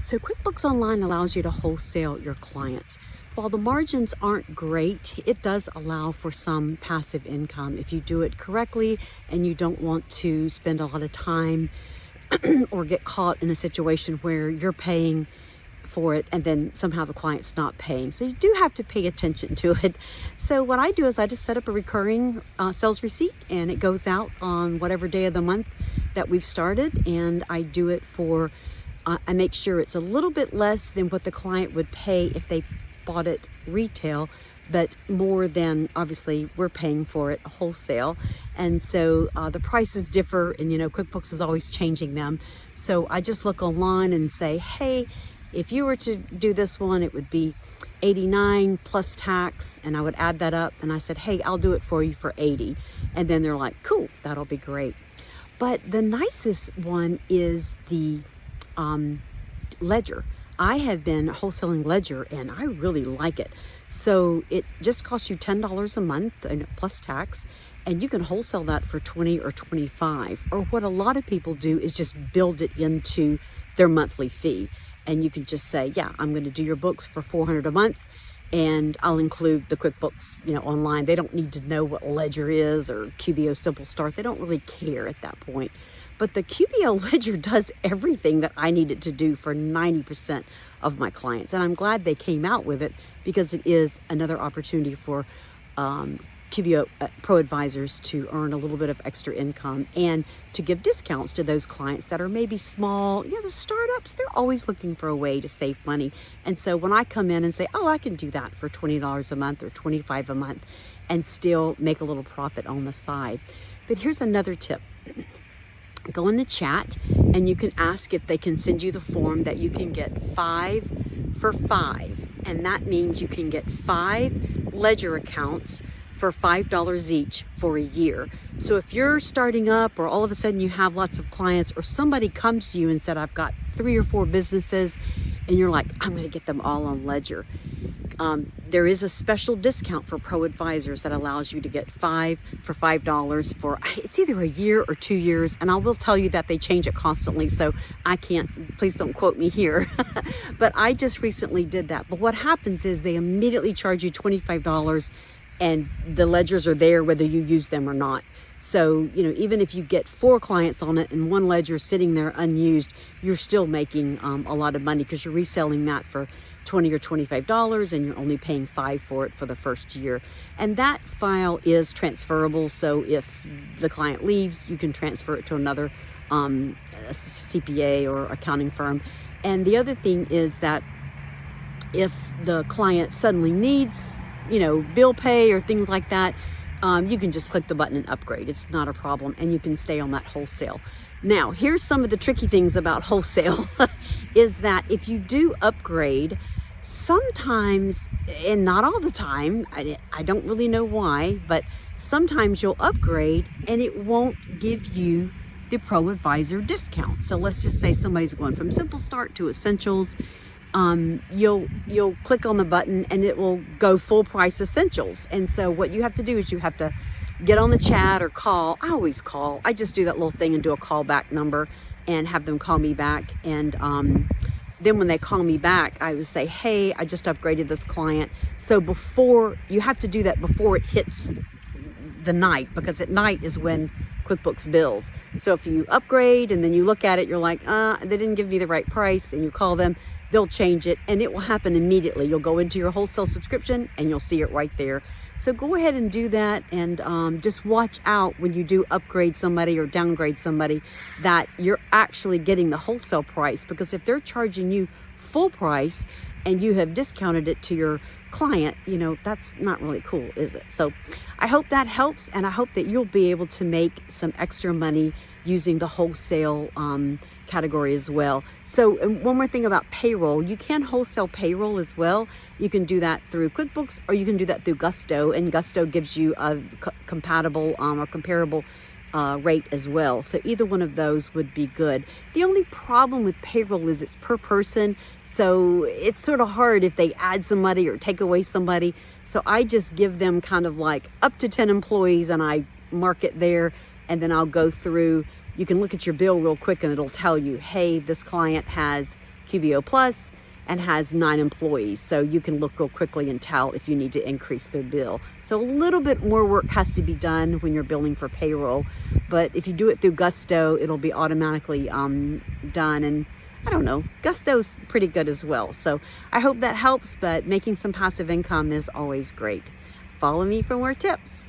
So QuickBooks Online allows you to wholesale your clients. While the margins aren't great, it does allow for some passive income if you do it correctly and you don't want to spend a lot of time or get caught in a situation where you're paying for it and then somehow the client's not paying. So you do have to pay attention to it. So what I do is I just set up a recurring sales receipt, and it goes out on whatever day of the month that we've started, and I do it for I make sure it's a little bit less than what the client would pay if they bought it retail, but more than obviously we're paying for it wholesale. And so the prices differ, and QuickBooks is always changing them. So I just look online and say, hey, if you were to do this one, it would be $89 plus tax, and I would add that up, and I said, hey, I'll do it for you for $80. And then they're like, cool, that'll be great. But the nicest one is the ledger. I have been wholesaling ledger and I really like it. So it just costs you $10 a month plus tax, and you can wholesale that for $20 or $25. Or what a lot of people do is just build it into their monthly fee. And you can just say, yeah, I'm going to do your books for $400 a month, and I'll include the QuickBooks, online. They don't need to know what ledger is or QBO Simple Start. They don't really care at that point. But the QBO Ledger does everything that I need it to do for 90% of my clients. And I'm glad they came out with it, because it is another opportunity for QBO Pro advisors to earn a little bit of extra income and to give discounts to those clients that are maybe small. The startups, they're always looking for a way to save money. And so when I come in and say, oh, I can do that for $20 a month or $25 a month and still make a little profit on the side. But here's another tip. Go in the chat and you can ask if they can send you the form that you can get 5 for 5. And that means you can get 5 ledger accounts for $5 each for a year. So if you're starting up, or all of a sudden you have lots of clients, or somebody comes to you and said, I've got 3 or 4 businesses, and you're like, I'm going to get them all on ledger. There is a special discount for pro advisors that allows you to get 5 for $5 for, it's either a year or 2 years. And I will tell you that they change it constantly. So I can't, please don't quote me here, but I just recently did that. But what happens is they immediately charge you $25, and the ledgers are there whether you use them or not. So, even if you get 4 clients on it and 1 ledger sitting there unused, you're still making a lot of money, because you're reselling that for $20 or $25, and you're only paying 5 for it for the first year. And that file is transferable. So if the client leaves, you can transfer it to another CPA or accounting firm. And the other thing is that if the client suddenly needs, bill pay or things like that, you can just click the button and upgrade. It's not a problem, and you can stay on that wholesale. Now, here's some of the tricky things about wholesale is that if you do upgrade, sometimes, and not all the time, I don't really know why, but sometimes you'll upgrade and it won't give you the Pro Advisor discount. So let's just say somebody's going from Simple Start to Essentials. You'll click on the button and it will go full price Essentials. And so what you have to do is you have to get on the chat or call. I always call. I just do that little thing and do a callback number and have them call me back. And then when they call me back, I would say, hey, I just upgraded this client. So you have to do that before it hits the night, because at night is when QuickBooks bills. So if you upgrade and then you look at it, you're like, they didn't give me the right price, and you call them, they'll change it, and it will happen immediately. You'll go into your wholesale subscription and you'll see it right there. So go ahead and do that, and just watch out when you do upgrade somebody or downgrade somebody that you're actually getting the wholesale price, because if they're charging you full price and you have discounted it to your client, that's not really cool, is it? So I hope that helps, and I hope that you'll be able to make some extra money using the wholesale category as well. So one more thing about payroll, you can wholesale payroll as well. You can do that through QuickBooks, or you can do that through Gusto, and Gusto gives you a compatible or comparable rate as well. So either one of those would be good. The only problem with payroll is it's per person, so it's sort of hard if they add somebody or take away somebody. So I just give them kind of like up to 10 employees, and I mark it there, and then I'll go through. You can look at your bill real quick and it'll tell you, hey, this client has QBO Plus and has 9 employees. So you can look real quickly and tell if you need to increase their bill. So a little bit more work has to be done when you're billing for payroll. But if you do it through Gusto, it'll be automatically done. And I don't know, Gusto's pretty good as well. So I hope that helps, but making some passive income is always great. Follow me for more tips.